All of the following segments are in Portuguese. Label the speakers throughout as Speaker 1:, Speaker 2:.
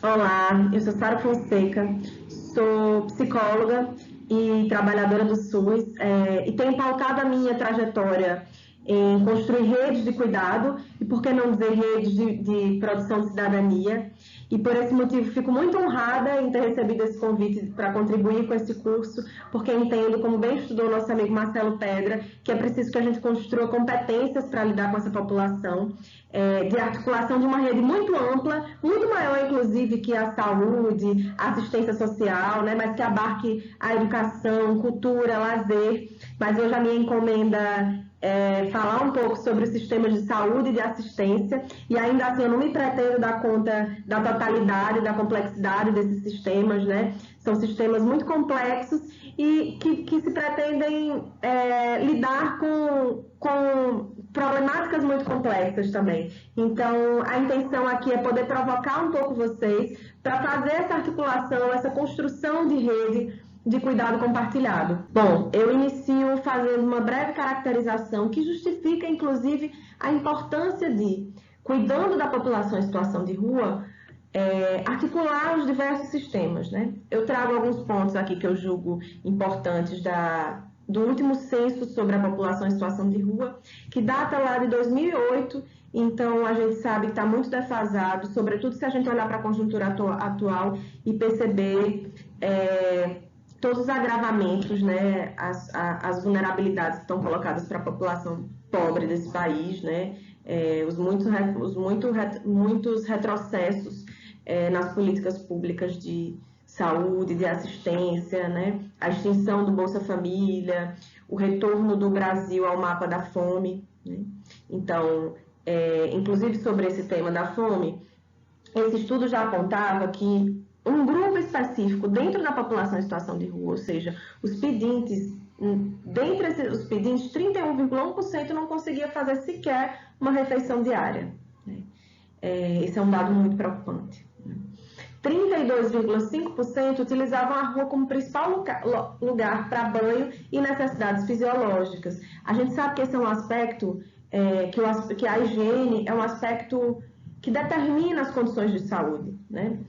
Speaker 1: Olá, eu sou Sara Fonseca, sou psicóloga e trabalhadora do SUS, e tenho pautado a minha trajetória em construir redes de cuidado e, por que não dizer, redes de produção de cidadania. E por esse motivo fico muito honrada em ter recebido esse convite para contribuir com esse curso, porque entendo, como bem estudou nosso amigo Marcelo Pedra, que é preciso que a gente construa competências para lidar com essa população, de articulação de uma rede muito ampla, muito maior, inclusive, que a saúde, a assistência social, né, mas que abarque a educação, cultura, lazer. Mas hoje a minha encomenda falar um pouco sobre os sistemas de saúde e de assistência, e ainda assim eu não me pretendo dar conta da totalidade, da complexidade desses sistemas, né? São sistemas muito complexos e que se pretendem lidar com problemáticas muito complexas também. Então, a intenção aqui é poder provocar um pouco vocês para fazer essa articulação, essa construção de rede de cuidado compartilhado. Bom, eu inicio fazendo uma breve caracterização que justifica, inclusive, a importância de, cuidando da população em situação de rua, articular os diversos sistemas, né? Eu trago alguns pontos aqui que eu julgo importantes do último censo sobre a população em situação de rua, que data lá de 2008, então a gente sabe que está muito defasado, sobretudo se a gente olhar para a conjuntura atual e perceber todos os agravamentos, né, as vulnerabilidades que estão colocadas para a população pobre desse país, né, os muitos retrocessos nas políticas públicas de saúde, de assistência, né, a extinção do Bolsa Família, o retorno do Brasil ao mapa da fome, né? Então, inclusive sobre esse tema da fome, esse estudo já apontava que um grupo específico dentro da população em situação de rua, ou seja, os pedintes, dentre os pedintes, 31,1% não conseguia fazer sequer uma refeição diária, né? Esse é um dado muito preocupante. 32,5% utilizavam a rua como principal lugar para banho e necessidades fisiológicas. A gente sabe que esse é um aspecto, que a higiene é um aspecto que determina as condições de saúde, né?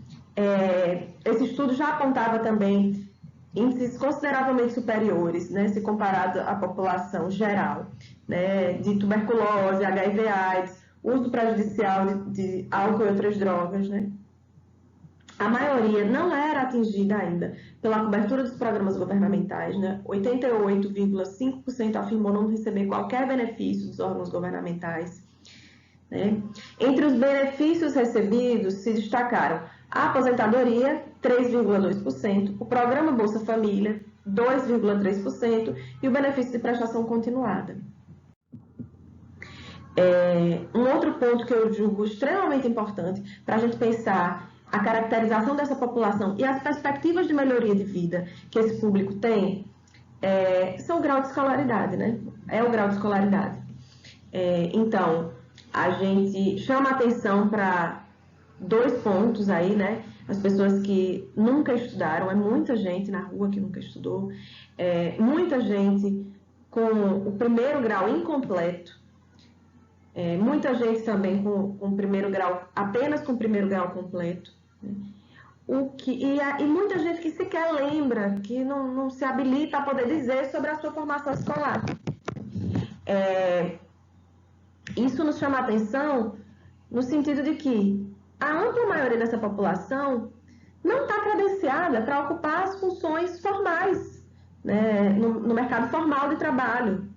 Speaker 1: Esse estudo já apontava também índices consideravelmente superiores, né, se comparado à população geral, né, de tuberculose, HIV/AIDS, uso prejudicial de álcool e outras drogas, né? A maioria não era atingida ainda pela cobertura dos programas governamentais, né? 88,5% afirmou não receber qualquer benefício dos órgãos governamentais, né? Entre os benefícios recebidos se destacaram a aposentadoria, 3,2%, o programa Bolsa Família, 2,3%, e o benefício de prestação continuada. Um outro ponto que eu julgo extremamente importante para a gente pensar a caracterização dessa população e as perspectivas de melhoria de vida que esse público tem são o grau de escolaridade, né? É o grau de escolaridade. Então, a gente chama atenção para dois pontos aí, né? As pessoas que nunca estudaram, muita gente na rua que nunca estudou, muita gente com o primeiro grau incompleto, muita gente também com primeiro grau, apenas com primeiro grau completo, né? E muita gente que sequer lembra, que não se habilita a poder dizer sobre a sua formação escolar. Isso nos chama a atenção no sentido de que a ampla maioria dessa população não está credenciada para ocupar as funções formais, né, no mercado formal de trabalho.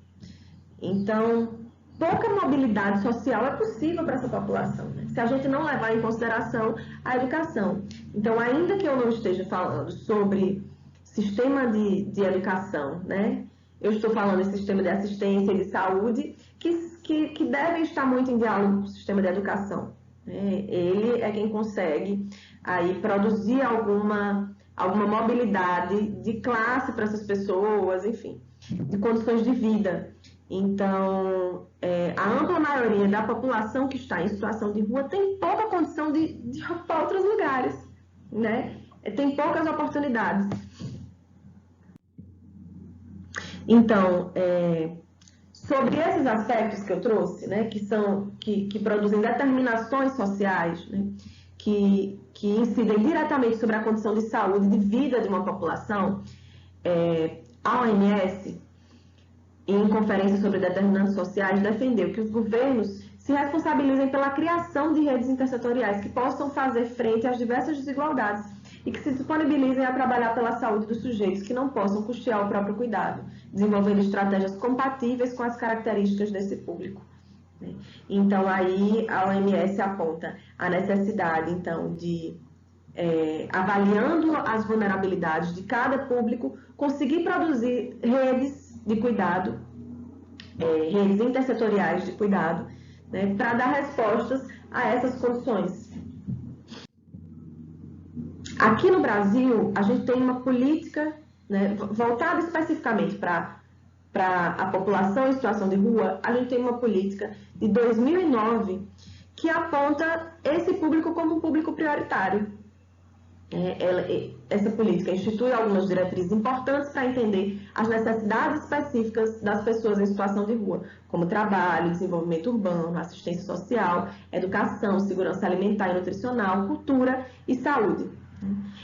Speaker 1: Então, pouca mobilidade social é possível para essa população, né, se a gente não levar em consideração a educação. Então, ainda que eu não esteja falando sobre sistema de educação, né, eu estou falando de sistema de assistência e de saúde, que devem estar muito em diálogo com o sistema de educação. Ele é quem consegue aí produzir alguma mobilidade de classe para essas pessoas, enfim, de condições de vida. Então, a ampla maioria da população que está em situação de rua tem pouca condição de ocupar outros lugares, né? Tem poucas oportunidades. Então, sobre esses aspectos que eu trouxe, né, que produzem determinações sociais, né, que que incidem diretamente sobre a condição de saúde e de vida de uma população, a OMS, em conferência sobre determinantes sociais, defendeu que os governos se responsabilizem pela criação de redes intersetoriais que possam fazer frente às diversas desigualdades e que se disponibilizem a trabalhar pela saúde dos sujeitos que não possam custear o próprio cuidado, desenvolvendo estratégias compatíveis com as características desse público. Então, aí a OMS aponta a necessidade, então, de, avaliando as vulnerabilidades de cada público, conseguir produzir redes de cuidado, redes intersetoriais de cuidado, né, para dar respostas a essas condições. Aqui no Brasil, a gente tem uma política, né, voltada especificamente para a população em situação de rua. A gente tem uma política de 2009 que aponta esse público como um público prioritário. Essa política institui algumas diretrizes importantes para entender as necessidades específicas das pessoas em situação de rua, como trabalho, desenvolvimento urbano, assistência social, educação, segurança alimentar e nutricional, cultura e saúde.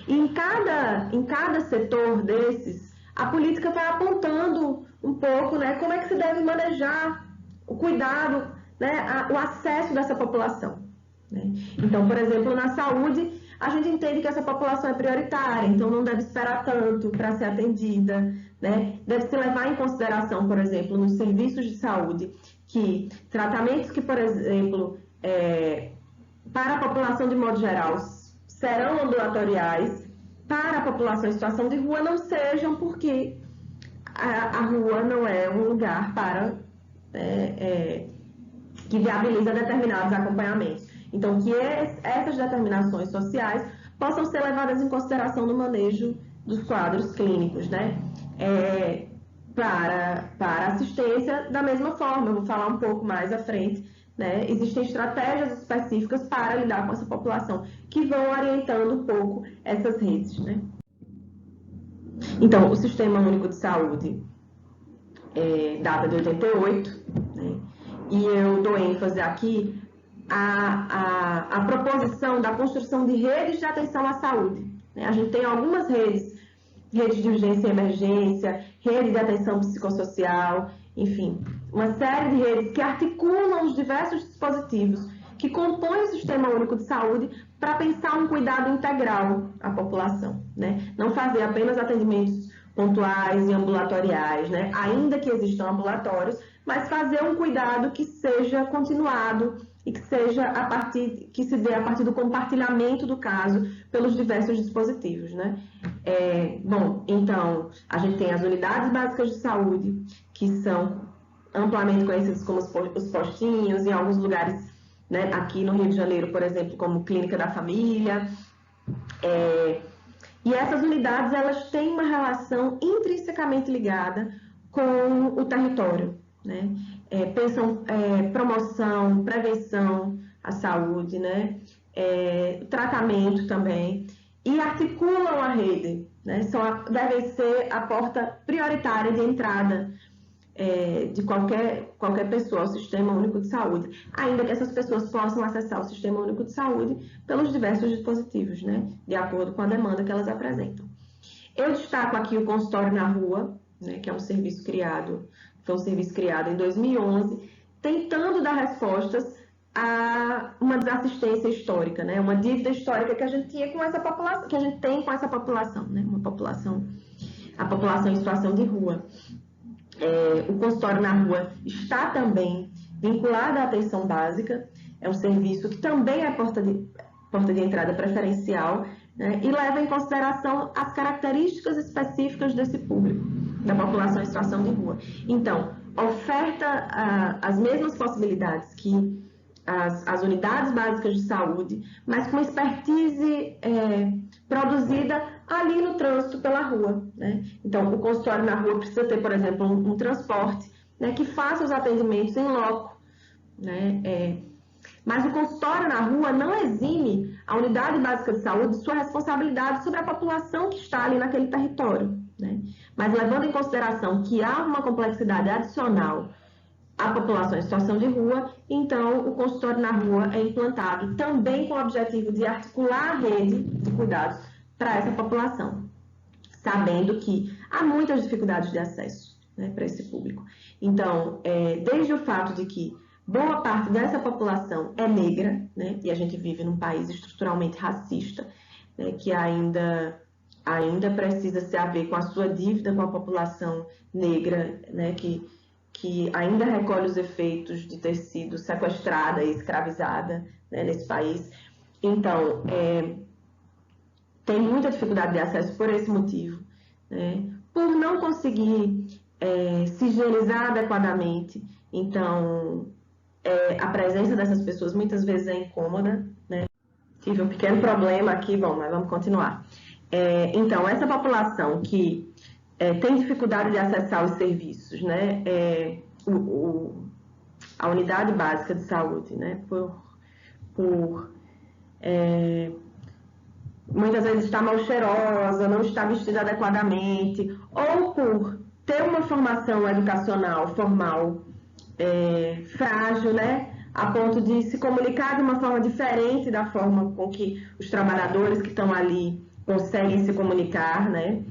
Speaker 1: E em cada setor desses, a política vai apontando um pouco, né, como é que se deve manejar o cuidado, né, o acesso dessa população. Né? Então, por exemplo, na saúde, a gente entende que essa população é prioritária, então não deve esperar tanto para ser atendida, né? Deve se levar em consideração, por exemplo, nos serviços de saúde, que tratamentos que, por exemplo, para a população de modo geral, serão ambulatoriais, para a população em situação de rua não sejam, porque a rua não é um lugar para que viabiliza determinados acompanhamentos. Então, que essas determinações sociais possam ser levadas em consideração no manejo dos quadros clínicos, né? Para assistência, da mesma forma, eu vou falar um pouco mais à frente, né? Existem estratégias específicas para lidar com essa população, que vão orientando um pouco essas redes, né? Então, o Sistema Único de Saúde data de 88, né? E eu dou ênfase aqui a proposição da construção de redes de atenção à saúde. Né? A gente tem algumas redes de urgência e emergência, rede de atenção psicossocial, enfim, uma série de redes que articulam os diversos dispositivos que compõem o Sistema Único de Saúde para pensar um cuidado integral à população, né? Não fazer apenas atendimentos pontuais e ambulatoriais, né? Ainda que existam ambulatórios, mas fazer um cuidado que seja continuado e que seja que se dê a partir do compartilhamento do caso pelos diversos dispositivos, né? Bom, então, a gente tem as unidades básicas de saúde, que são amplamente conhecidas como os postinhos, em alguns lugares, né, aqui no Rio de Janeiro, por exemplo, como Clínica da Família. E essas unidades, elas têm uma relação intrinsecamente ligada com o território, né? Pensam promoção, prevenção à saúde, né? Tratamento também, e articulam a rede, né? Devem ser a porta prioritária de entrada de qualquer pessoa ao Sistema Único de Saúde, ainda que essas pessoas possam acessar o Sistema Único de Saúde pelos diversos dispositivos, né? De acordo com a demanda que elas apresentam. Eu destaco aqui o consultório na rua, né? Que é um serviço criado em 2011, tentando dar respostas a uma desassistência histórica, né? Uma dívida histórica que a gente tinha com essa população, que a gente tem com essa população, né? A população em situação de rua. O consultório na rua está também vinculado à atenção básica, é um serviço que também é porta de entrada preferencial, né? E leva em consideração as características específicas desse público, da população em situação de rua. Então, oferta as mesmas possibilidades que as unidades básicas de saúde, mas com expertise produzida ali no trânsito pela rua, né? Então, o consultório na rua precisa ter, por exemplo, um transporte, né, que faça os atendimentos em loco, né? Mas o consultório na rua não exime a unidade básica de saúde de sua responsabilidade sobre a população que está ali naquele território, né? Mas levando em consideração que há uma complexidade adicional a população em situação de rua, então o consultório na rua é implantado também com o objetivo de articular a rede de cuidados para essa população, sabendo que há muitas dificuldades de acesso, né, para esse público. Então, desde o fato de que boa parte dessa população é negra, né, e a gente vive num país estruturalmente racista, né, que ainda precisa se haver com a sua dívida com a população negra, né, que ainda recolhe os efeitos de ter sido sequestrada e escravizada, né, nesse país. Então, tem muita dificuldade de acesso por esse motivo, né, por não conseguir se higienizar adequadamente. Então, a presença dessas pessoas muitas vezes é incômoda, né? Tive um pequeno problema aqui, bom, mas vamos continuar. Então, essa população que tem dificuldade de acessar os serviços, né? A unidade básica de saúde, né? Muitas vezes está mal cheirosa, não está vestida adequadamente, ou por ter uma formação educacional formal frágil, né? A ponto de se comunicar de uma forma diferente da forma com que os trabalhadores que estão ali conseguem se comunicar, né?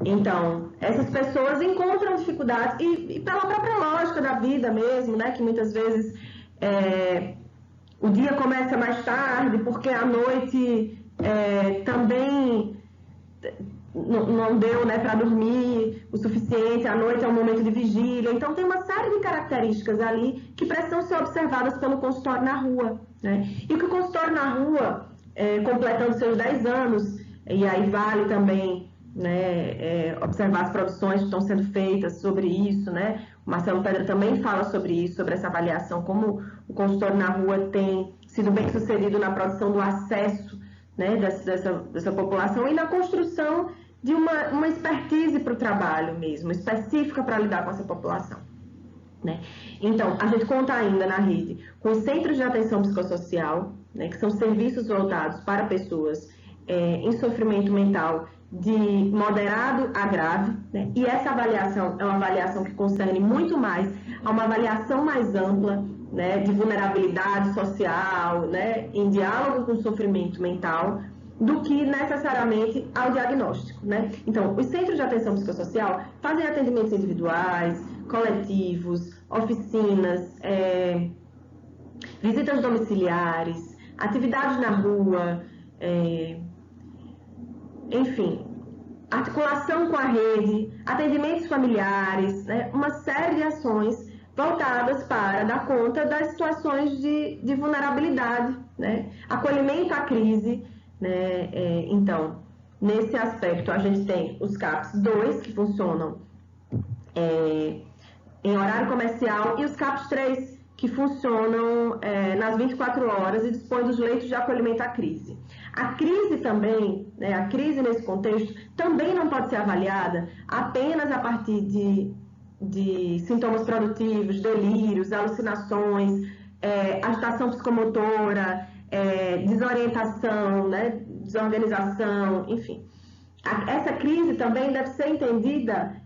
Speaker 1: Então, essas pessoas encontram dificuldades, e pela própria lógica da vida mesmo, né? Que muitas vezes o dia começa mais tarde, porque a noite também não deu, né, para dormir o suficiente, a noite é um momento de vigília. Então, tem uma série de características ali que precisam ser observadas pelo consultório na rua, né? E que o consultório na rua, completando seus 10 anos, e aí vale também, né, observar as produções que estão sendo feitas sobre isso, né? O Marcelo Pedra também fala sobre isso, sobre essa avaliação, como o consultório na rua tem sido bem sucedido na produção do acesso, né, dessa população e na construção de uma expertise para o trabalho mesmo, específica para lidar com essa população, né? Então, a gente conta ainda na rede com os centros de atenção psicossocial, né, que são serviços voltados para pessoas em sofrimento mental de moderado a grave, né? E essa avaliação é uma avaliação que concerne muito mais a uma avaliação mais ampla, né, de vulnerabilidade social, né, em diálogo com o sofrimento mental, do que necessariamente ao diagnóstico, né? Então, os centros de atenção psicossocial fazem atendimentos individuais, coletivos, oficinas, visitas domiciliares, atividades na rua, enfim, articulação com a rede, atendimentos familiares, né? Uma série de ações voltadas para dar conta das situações de vulnerabilidade, né? Acolhimento à crise, né? Então, nesse aspecto, a gente tem os CAPs 2, que funcionam em horário comercial, e os CAPs 3, que funcionam nas 24 horas e dispõem dos leitos de acolhimento à crise. A crise também, né, a crise nesse contexto, também não pode ser avaliada apenas a partir de sintomas produtivos, delírios, alucinações, agitação psicomotora, desorientação, né, desorganização, enfim. Essa crise também deve ser entendida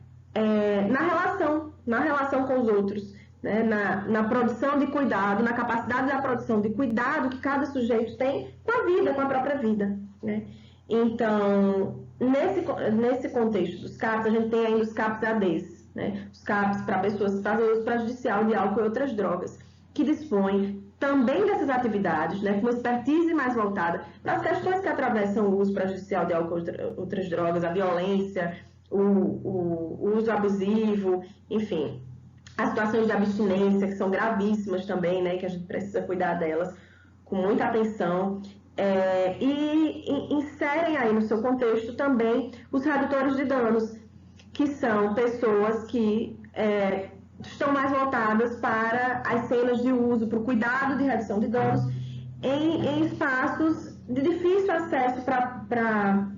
Speaker 1: na relação com os outros, né, na produção de cuidado, na capacidade da produção de cuidado que cada sujeito tem com a vida, com a própria vida, né? Então, nesse contexto dos CAPs, a gente tem ainda os CAPs ADs, né? Os CAPs para pessoas que fazem uso prejudicial de álcool e outras drogas, que dispõem também dessas atividades, né, com uma expertise mais voltada para as questões que atravessam o uso prejudicial de álcool e outras drogas, a violência, o uso abusivo, enfim, as situações de abstinência, que são gravíssimas também, né, que a gente precisa cuidar delas com muita atenção, e inserem aí no seu contexto também os redutores de danos, que são pessoas que estão mais voltadas para as cenas de uso, para o cuidado de redução de danos em espaços de difícil acesso para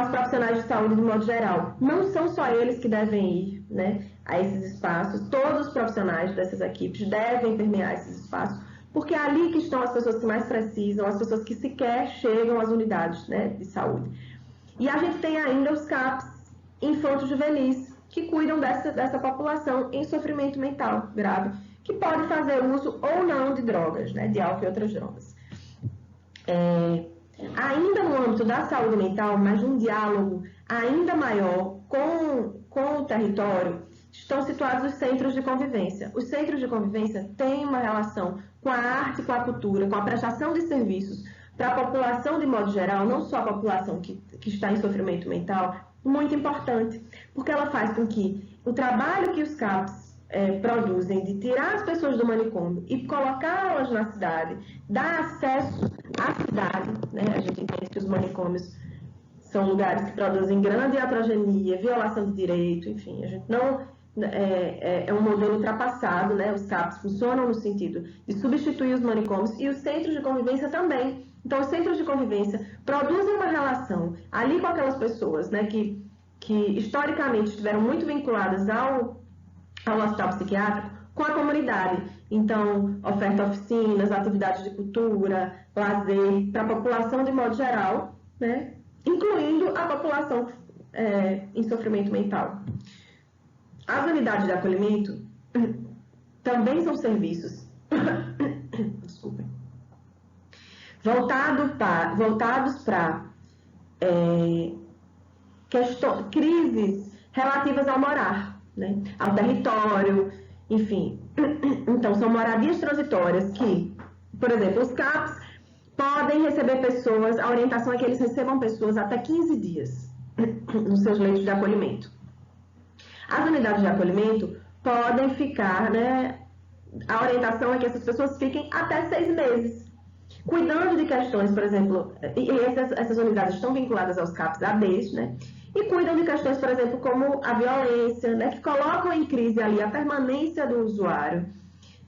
Speaker 1: os profissionais de saúde de modo geral. Não são só eles que devem ir, né, a esses espaços, todos os profissionais dessas equipes devem permear esses espaços, porque é ali que estão as pessoas que mais precisam, as pessoas que sequer chegam às unidades, né, de saúde. E a gente tem ainda os CAPs infanto-juvenis, que cuidam dessa população em sofrimento mental grave, que pode fazer uso ou não de drogas, né, de álcool e outras drogas. Ainda no âmbito da saúde mental, mas um diálogo ainda maior com o território, estão situados os centros de convivência. Os centros de convivência têm uma relação com a arte, com a cultura, com a prestação de serviços para a população de modo geral, não só a população que está em sofrimento mental, muito importante, porque ela faz com que o trabalho que os CAPs produzem de tirar as pessoas do manicômio e colocá-las na cidade, dar acesso à cidade, né? A gente entende que os manicômios são lugares que produzem grande heterogeneia, violação de direito, enfim, a gente não... É um modelo ultrapassado, né? Os CAPs funcionam no sentido de substituir os manicômios e os centros de convivência também. Então, os centros de convivência produzem uma relação ali com aquelas pessoas, né, que historicamente estiveram muito vinculadas ao hospital psiquiátrico, com a comunidade. Então, oferta oficinas, atividades de cultura, lazer, para a população de modo geral, né, incluindo a população em sofrimento mental. As unidades de acolhimento também são serviços desculpem, voltados para crises relativas ao morar, né? Ao território, enfim. Então, são moradias transitórias que, por exemplo, os CAPs podem receber pessoas, a orientação é que eles recebam pessoas até 15 dias nos seus leitos de acolhimento. As unidades de acolhimento podem ficar, né? A orientação é que essas pessoas fiquem até 6 meses, cuidando de questões, por exemplo, e essas unidades estão vinculadas aos CAPs ADs, né? E cuidam de questões, por exemplo, como a violência, né? Que colocam em crise ali a permanência do usuário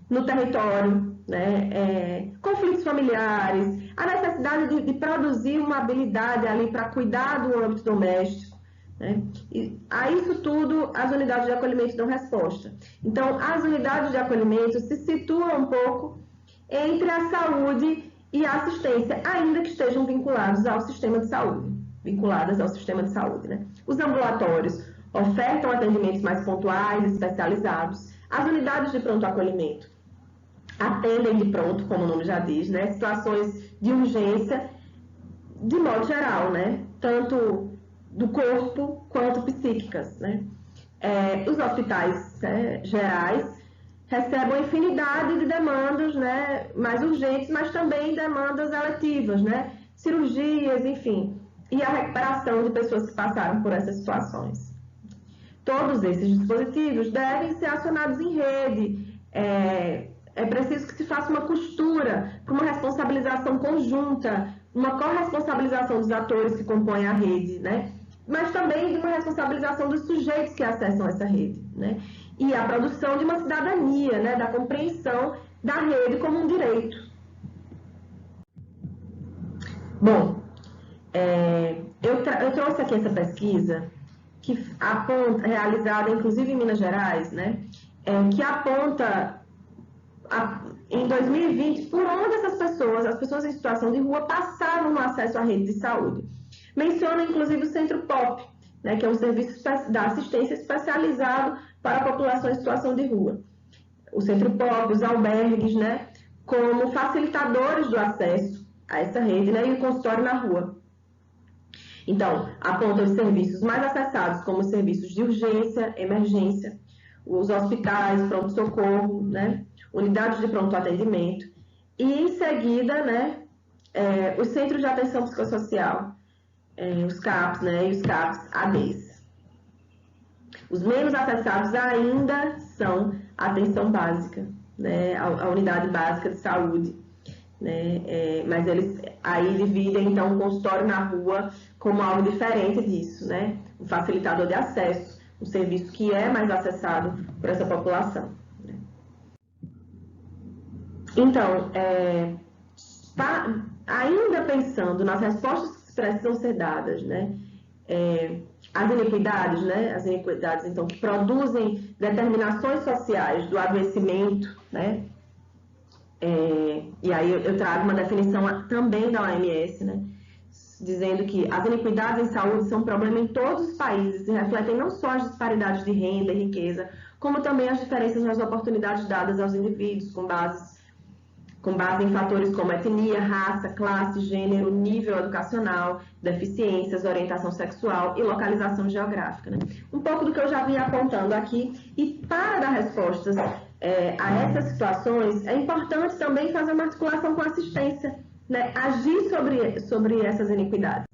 Speaker 1: no território, né? Conflitos familiares, a necessidade de produzir uma habilidade ali para cuidar do âmbito doméstico. E a isso tudo, as unidades de acolhimento dão resposta. Então, as unidades de acolhimento se situam um pouco entre a saúde e a assistência, ainda que estejam vinculadas ao sistema de saúde. Né? Os ambulatórios ofertam atendimentos mais pontuais, especializados. As unidades de pronto acolhimento atendem de pronto, como o nome já diz, né? Situações de urgência, de modo geral, né? Tanto do corpo quanto psíquicas, né? Os hospitais gerais recebem infinidade de demandas, né, mais urgentes, mas também demandas eletivas, né? Cirurgias, enfim, e a recuperação de pessoas que passaram por essas situações. Todos esses dispositivos devem ser acionados em rede. É preciso que se faça uma costura para uma responsabilização conjunta, uma corresponsabilização dos atores que compõem a rede, né? Mas também de uma responsabilização dos sujeitos que acessam essa rede, né? E a produção de uma cidadania, né? Da compreensão da rede como um direito. Bom, eu trouxe aqui essa pesquisa que aponta, realizada inclusive em Minas Gerais, né? Que aponta em 2020 por onde essas pessoas, as pessoas em situação de rua, passavam no acesso à rede de saúde. Menciona, inclusive, o Centro POP, né, que é um serviço da assistência especializado para a população em situação de rua. O Centro POP, os albergues, né, como facilitadores do acesso a essa rede, né, e o consultório na rua. Então, aponta os serviços mais acessados, como os serviços de urgência, emergência, os hospitais, pronto-socorro, né, unidades de pronto atendimento, e, em seguida, né, os centros de atenção psicossocial, os CAPs, né, e os CAPs ADs. Os menos acessados ainda são a atenção básica, né, a unidade básica de saúde, né, mas eles aí dividem, então, o consultório na rua como algo diferente disso, né, um facilitador de acesso, um serviço que é mais acessado por essa população. Né. Então, ainda pensando nas respostas que precisam ser dadas, né, as iniquidades, então, que produzem determinações sociais do adoecimento, né, e aí eu trago uma definição também da OMS, né, dizendo que as iniquidades em saúde são um problema em todos os países e refletem não só as disparidades de renda e riqueza, como também as diferenças nas oportunidades dadas aos indivíduos com base em fatores como etnia, raça, classe, gênero, nível educacional, deficiências, orientação sexual e localização geográfica. Né? Um pouco do que eu já vinha apontando aqui, e para dar respostas a essas situações, é importante também fazer uma articulação com a assistência, né? Agir sobre essas iniquidades.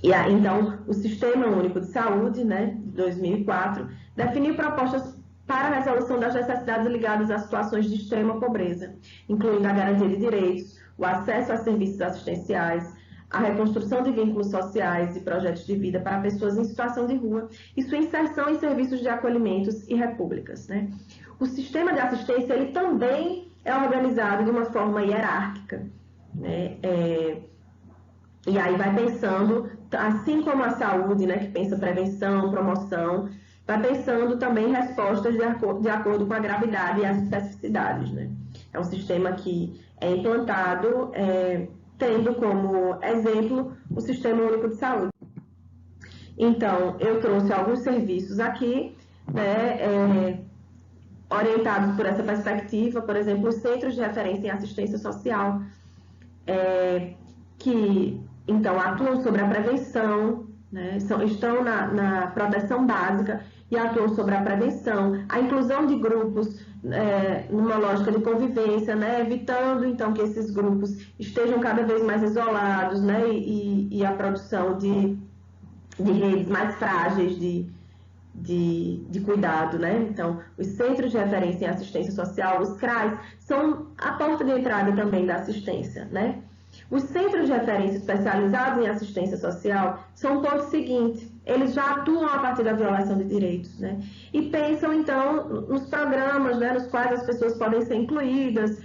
Speaker 1: Então, o Sistema Único de Saúde, né, de 2004, definiu propostas para a resolução das necessidades ligadas a situações de extrema pobreza, incluindo a garantia de direitos, o acesso a serviços assistenciais, a reconstrução de vínculos sociais e projetos de vida para pessoas em situação de rua e sua inserção em serviços de acolhimentos e repúblicas, né? O sistema de assistência, ele também é organizado de uma forma hierárquica, né? E aí vai pensando, assim como a saúde, né, que pensa prevenção, promoção, vai pensando também respostas de acordo com a gravidade e as especificidades, né? É um sistema que é implantado tendo como exemplo o Sistema Único de Saúde. Então, eu trouxe alguns serviços aqui, né, orientados por essa perspectiva, por exemplo, os Centros de Referência em Assistência Social, que, então, atuam sobre a prevenção, né, estão na proteção básica e atuam sobre a prevenção, a inclusão de grupos numa lógica de convivência, né, evitando, então, que esses grupos estejam cada vez mais isolados, né, e a produção de redes mais frágeis de cuidado, né? Então, os Centros de Referência em Assistência Social, os CRAs, são a porta de entrada também da assistência, né? Os Centros de Referência especializados em assistência social são o ponto seguinte, eles já atuam a partir da violação de direitos, né? E pensam, então, nos programas, né, nos quais as pessoas podem ser incluídas,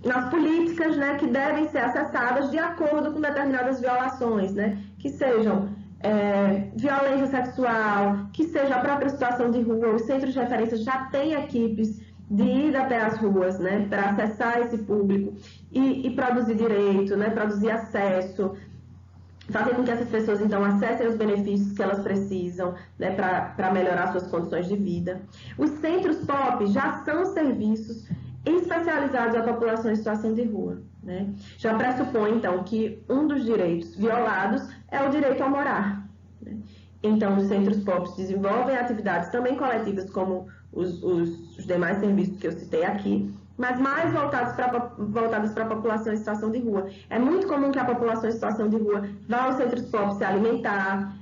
Speaker 1: nas políticas, né, que devem ser acessadas de acordo com determinadas violações, né? Que sejam violência sexual, que seja a própria situação de rua. Os centros de referência já têm equipes de ir até as ruas, né, para acessar esse público e produzir direito, né, produzir acesso, fazer com que essas pessoas, então, acessem os benefícios que elas precisam, né, para melhorar suas condições de vida. Os centros POP já são serviços especializados à população em situação de rua, né? Já pressupõe, então, que um dos direitos violados é o direito ao morar, né? Então, os centros POP desenvolvem atividades também coletivas, como os demais serviços que eu citei aqui, mas mais voltados para a população em situação de rua. É muito comum que a população em situação de rua vá aos centros POP se alimentar,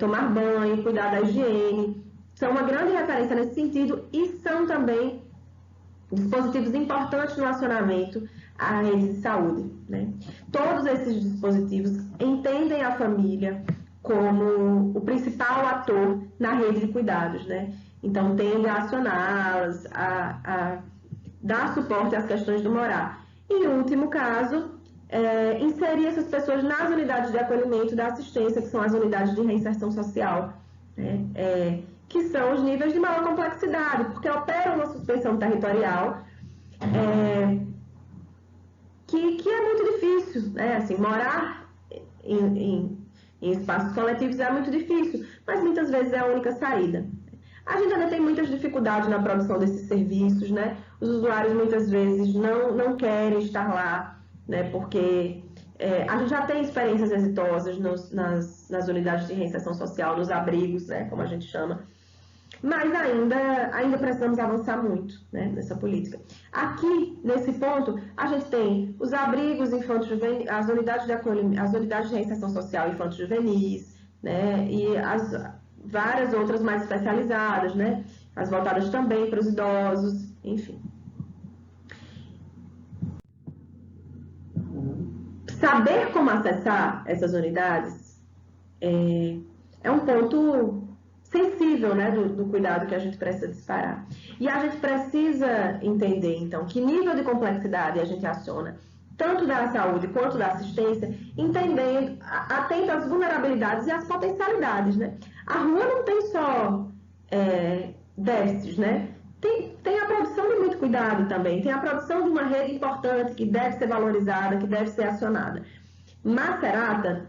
Speaker 1: tomar banho, cuidar da higiene. São uma grande referência nesse sentido e são também dispositivos importantes no acionamento à rede de saúde, né? Todos esses dispositivos entendem a família como o principal ator na rede de cuidados, né? Então, tendem a acioná-las, a dar suporte às questões do morar. E, em último caso, inserir essas pessoas nas unidades de acolhimento da assistência, que são as unidades de reinserção social, né? Que são os níveis de maior complexidade, porque operam uma suspensão territorial que é muito difícil, né? Assim, morar em espaços coletivos é muito difícil, mas muitas vezes é a única saída. A gente ainda tem muitas dificuldades na produção desses serviços, né? Os usuários muitas vezes não querem estar lá, né? Porque a gente já tem experiências exitosas nas unidades de reinserção social, nos abrigos, né? Como a gente chama. Mas ainda precisamos avançar muito, né, nessa política. Aqui, nesse ponto, a gente tem os abrigos infanto-juvenis, as unidades de reinserção social infanto-juvenis, né, e as várias outras mais especializadas, né, as voltadas também para os idosos, enfim. Saber como acessar essas unidades é um ponto sensível, né, do cuidado que a gente precisa disparar. E a gente precisa entender, então, que nível de complexidade a gente aciona, tanto da saúde quanto da assistência, entendendo, atento às vulnerabilidades e às potencialidades, né? A rua não tem só déficits, né? Tem a produção de muito cuidado também, tem a produção de uma rede importante que deve ser valorizada, que deve ser acionada. Macerata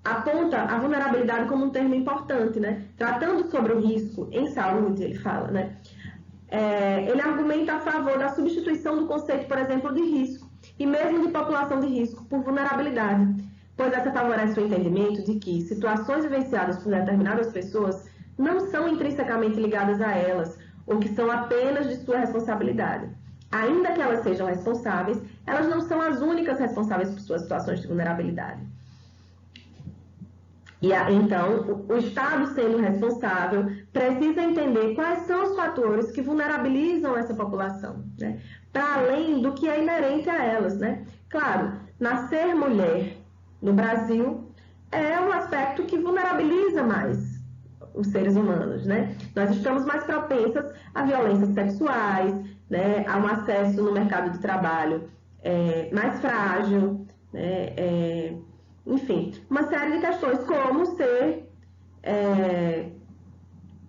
Speaker 1: aponta a vulnerabilidade como um termo importante, né? Tratando sobre o risco em saúde, ele fala, né? Ele argumenta a favor da substituição do conceito, por exemplo, de risco, e mesmo de população de risco, por vulnerabilidade, pois essa favorece o entendimento de que situações vivenciadas por determinadas pessoas não são intrinsecamente ligadas a elas, ou que são apenas de sua responsabilidade. Ainda que elas sejam responsáveis, elas não são as únicas responsáveis por suas situações de vulnerabilidade. E então, o Estado, sendo responsável, precisa entender quais são os fatores que vulnerabilizam essa população, né? Para além do que é inerente a elas, né? Claro, nascer mulher no Brasil é um aspecto que vulnerabiliza mais os seres humanos, né? Nós estamos mais propensas a violências sexuais, né? A um acesso no mercado de trabalho mais frágil, né? Enfim, uma série de questões como ser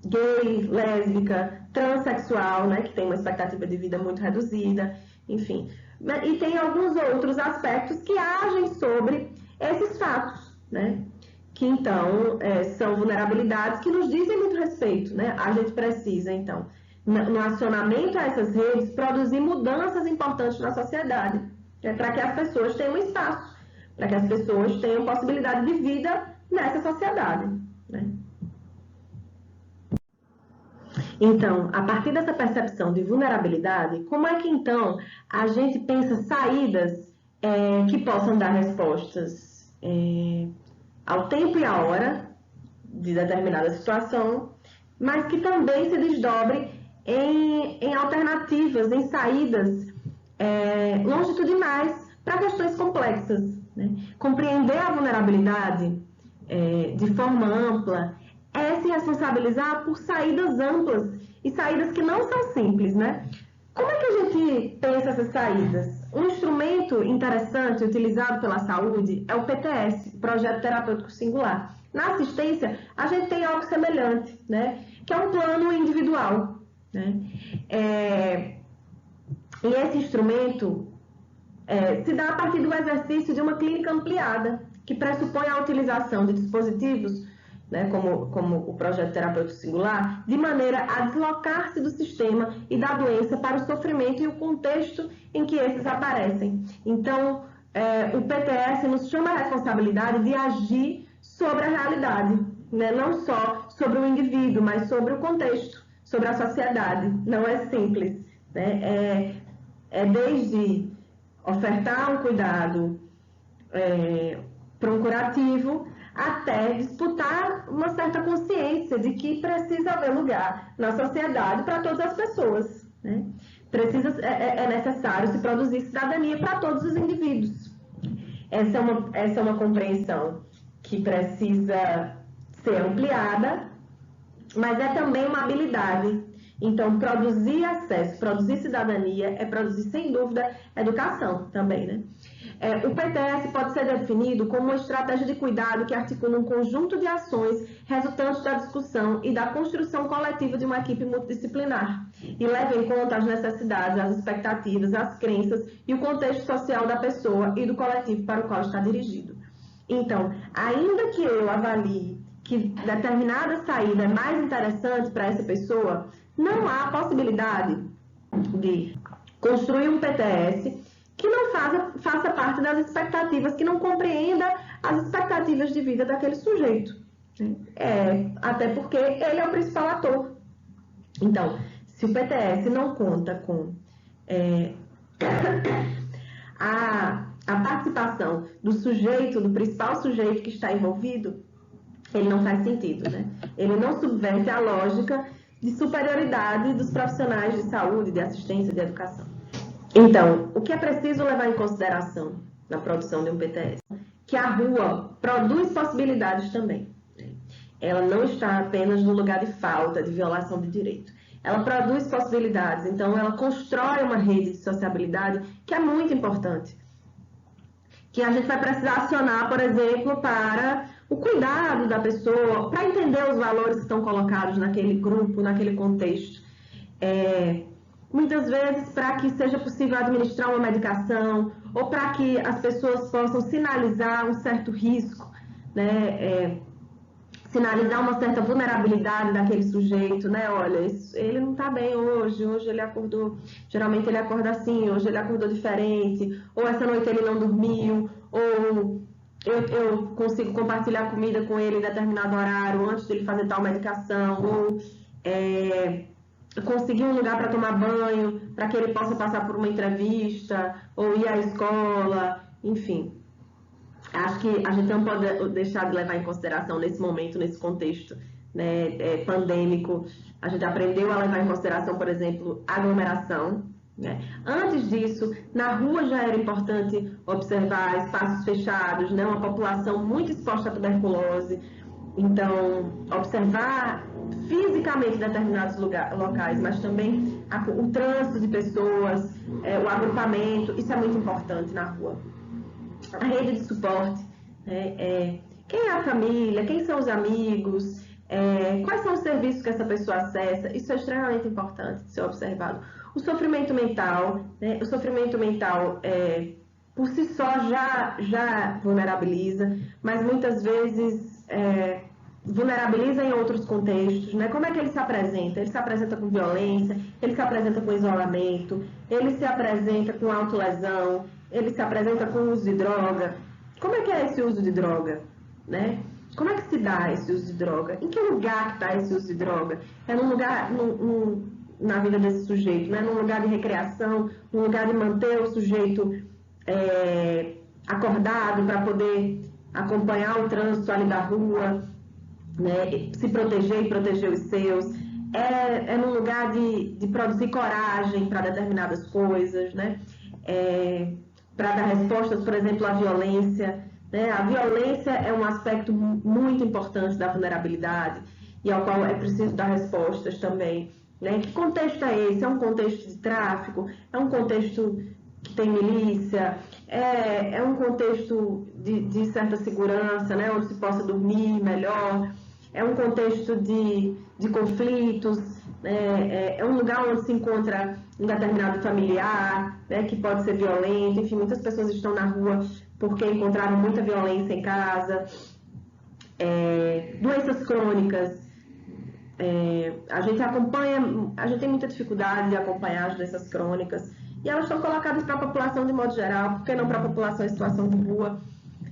Speaker 1: gay, lésbica, transexual, né, que tem uma expectativa de vida muito reduzida, enfim. E tem alguns outros aspectos que agem sobre esses fatos, né, que então são vulnerabilidades que nos dizem muito respeito, né? A gente precisa, então, no acionamento a essas redes, produzir mudanças importantes na sociedade, né, para que as pessoas tenham espaço, para que as pessoas tenham possibilidade de vida nessa sociedade, né? Então, a partir dessa percepção de vulnerabilidade, como é que então a gente pensa saídas que possam dar respostas ao tempo e à hora de determinada situação, mas que também se desdobre em alternativas, em saídas longitudinais para questões complexas, né? Compreender a vulnerabilidade de forma ampla é se responsabilizar por saídas amplas e saídas que não são simples, né? Como é que a gente pensa essas saídas? Um instrumento interessante utilizado pela saúde é o PTS, Projeto Terapêutico Singular. Na assistência, a gente tem algo semelhante, né? Que é um plano individual, né? E esse instrumento se dá a partir do exercício de uma clínica ampliada, que pressupõe a utilização de dispositivos, né, como o projeto terapêutico singular, de maneira a deslocar-se do sistema e da doença para o sofrimento e o contexto em que esses aparecem. Então, o PTS nos chama a responsabilidade de agir sobre a realidade, né, não só sobre o indivíduo, mas sobre o contexto, sobre a sociedade. Não é simples, né? Desde ofertar um cuidado para um curativo, até disputar uma certa consciência de que precisa haver lugar na sociedade para todas as pessoas, né? É necessário se produzir cidadania para todos os indivíduos. Essa é uma compreensão que precisa ser ampliada, mas é também uma habilidade. Então, produzir acesso, produzir cidadania é produzir, sem dúvida, educação também, né? O PTS pode ser definido como uma estratégia de cuidado que articula um conjunto de ações resultantes da discussão e da construção coletiva de uma equipe multidisciplinar e leva em conta as necessidades, as expectativas, as crenças e o contexto social da pessoa e do coletivo para o qual está dirigido. Então, ainda que eu avalie que determinada saída é mais interessante para essa pessoa, não há possibilidade de construir um PTS que não faça parte das expectativas, que não compreenda as expectativas de vida daquele sujeito. Até porque ele é o principal ator. Então, se o PTS não conta com a participação do sujeito, do principal sujeito que está envolvido, ele não faz sentido, né? Ele não subverte a lógica de superioridade dos profissionais de saúde, de assistência, de educação. Então, o que é preciso levar em consideração na produção de um PTS? Que a rua produz possibilidades também. Ela não está apenas no lugar de falta, de violação de direito. Ela produz possibilidades, então ela constrói uma rede de sociabilidade que é muito importante. Que a gente vai precisar acionar, por exemplo, para o cuidado da pessoa, para entender os valores que estão colocados naquele grupo, naquele contexto. muitas vezes para que seja possível administrar uma medicação ou para que as pessoas possam sinalizar um certo risco, né? Sinalizar uma certa vulnerabilidade daquele sujeito, né? Olha, ele não está bem hoje ele acordou, geralmente ele acorda assim, hoje ele acordou diferente, ou essa noite ele não dormiu, ou eu consigo compartilhar comida com ele em determinado horário antes de ele fazer tal medicação, ou conseguir um lugar para tomar banho, para que ele possa passar por uma entrevista, ou ir à escola, enfim. Acho que a gente não pode deixar de levar em consideração nesse momento, nesse contexto, né, pandêmico. A gente aprendeu a levar em consideração, por exemplo, aglomeração, né? Antes disso, na rua já era importante observar espaços fechados, né, uma população muito exposta à tuberculose. Então, observar fisicamente determinados locais, mas também o trânsito de pessoas, o agrupamento, isso é muito importante na rua. A rede de suporte, quem é a família, quem são os amigos, quais são os serviços que essa pessoa acessa, isso é extremamente importante de ser observado. O sofrimento mental, por si só já vulnerabiliza, mas muitas vezes vulnerabiliza em outros contextos, né? Como é que ele se apresenta? Ele se apresenta com violência, ele se apresenta com isolamento, ele se apresenta com autolesão, ele se apresenta com uso de droga. Como é que é esse uso de droga, né? Como é que se dá esse uso de droga? Em que lugar está esse uso de droga? É num lugar, na vida desse sujeito, né? Num lugar de recreação, num lugar de manter o sujeito acordado para poder acompanhar o trânsito ali da rua, né? Se proteger e proteger os seus. É num lugar de produzir coragem para determinadas coisas, né? Para dar respostas, por exemplo, à violência, né? A violência é um aspecto muito importante da vulnerabilidade e ao qual é preciso dar respostas também, né? Que contexto é esse? É um contexto de tráfico? É um contexto que tem milícia? É um contexto de certa segurança, né? Onde se possa dormir melhor? É um contexto de conflitos? É um lugar onde se encontra um determinado familiar, né, que pode ser violento. Enfim, muitas pessoas estão na rua porque encontraram muita violência em casa. Doenças crônicas. A gente tem muita dificuldade de acompanhar as doenças crônicas e elas estão colocadas para a população de modo geral, por que não para a população em situação de rua?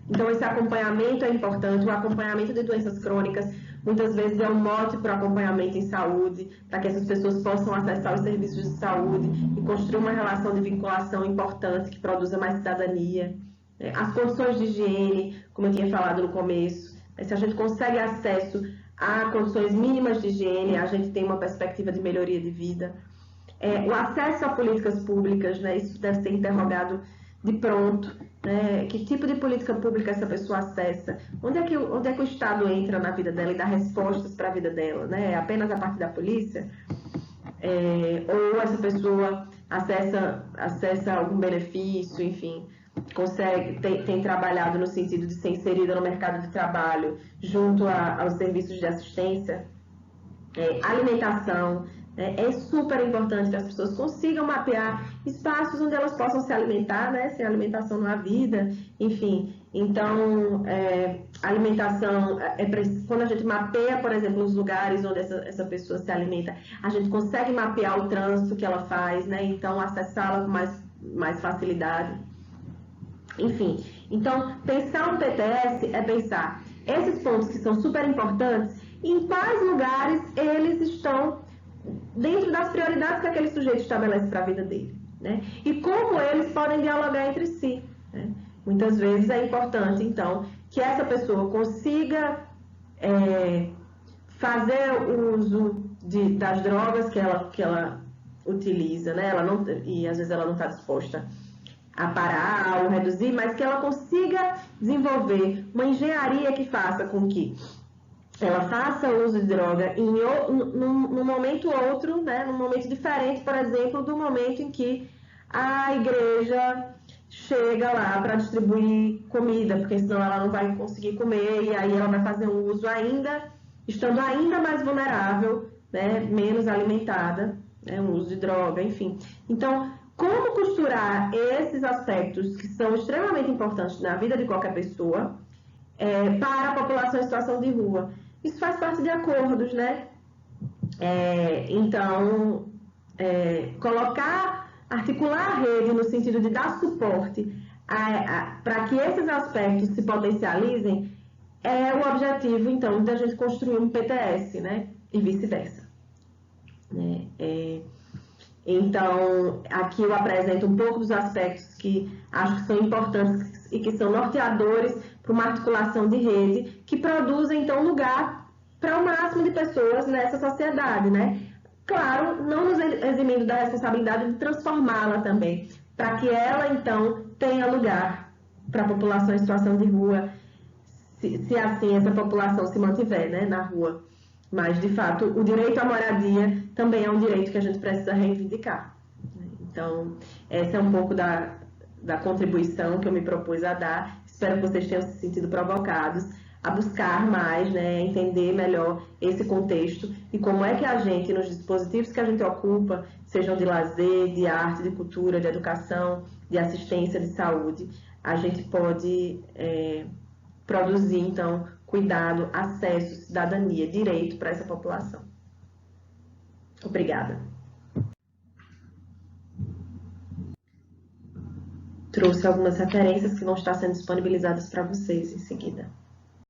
Speaker 1: Então, esse acompanhamento é importante, o acompanhamento de doenças crônicas muitas vezes é um mote para o acompanhamento em saúde, para que essas pessoas possam acessar os serviços de saúde e construir uma relação de vinculação importante que produza mais cidadania. As condições de higiene, como eu tinha falado no começo, se a gente consegue acesso a condições mínimas de higiene, a gente tem uma perspectiva de melhoria de vida. O acesso a políticas públicas, né, isso deve ser interrogado de pronto, né? Que tipo de política pública essa pessoa acessa? Onde é que o Estado entra na vida dela e dá respostas para a vida dela, né? Apenas a partir da polícia? Ou essa pessoa acessa algum benefício, enfim, tem trabalhado no sentido de ser inserida no mercado de trabalho junto aos serviços de assistência, alimentação. É super importante que as pessoas consigam mapear espaços onde elas possam se alimentar, né? Sem alimentação não há vida, enfim. Então, alimentação, quando a gente mapeia, por exemplo, os lugares onde essa pessoa se alimenta, a gente consegue mapear o trânsito que ela faz, né? Então, acessá-la com mais facilidade. Enfim, então, pensar um PTS é pensar esses pontos que são super importantes, em quais lugares eles estão dentro das prioridades que aquele sujeito estabelece para a vida dele, né? E como eles podem dialogar entre si, né? Muitas vezes é importante, então, que essa pessoa consiga fazer o uso das drogas que ela utiliza, né? E às vezes ela não está disposta a parar ou reduzir, mas que ela consiga desenvolver uma engenharia que faça com que ela faça uso de droga num momento outro, né, num momento diferente, por exemplo, do momento em que a igreja chega lá para distribuir comida, porque senão ela não vai conseguir comer, e aí ela vai fazer um uso estando ainda mais vulnerável, né, menos alimentada, né, o uso de droga, enfim. Então, como costurar esses aspectos que são extremamente importantes na vida de qualquer pessoa para a população em situação de rua? Isso faz parte de acordos, né? Então, articular a rede no sentido de dar suporte para que esses aspectos se potencializem é o objetivo, então, da gente construir um PTS, né? E vice-versa. Então, aqui eu apresento um pouco dos aspectos que acho que são importantes e que são norteadores para uma articulação de rede que produzem, então, lugar para o máximo de pessoas nessa sociedade, né? Claro, não nos eximindo da responsabilidade de transformá-la também, para que ela, então, tenha lugar para a população em situação de rua, se assim essa população se mantiver, né, na rua. Mas, de fato, o direito à moradia também é um direito que a gente precisa reivindicar. Então, essa é um pouco da contribuição que eu me propus a dar. Espero que vocês tenham se sentido provocados a buscar mais, né, entender melhor esse contexto e como é que a gente, nos dispositivos que a gente ocupa, sejam de lazer, de arte, de cultura, de educação, de assistência, de saúde, a gente pode produzir, então, cuidado, acesso, cidadania, direito para essa população. Obrigada. Trouxe algumas referências que vão estar sendo disponibilizadas para vocês em seguida.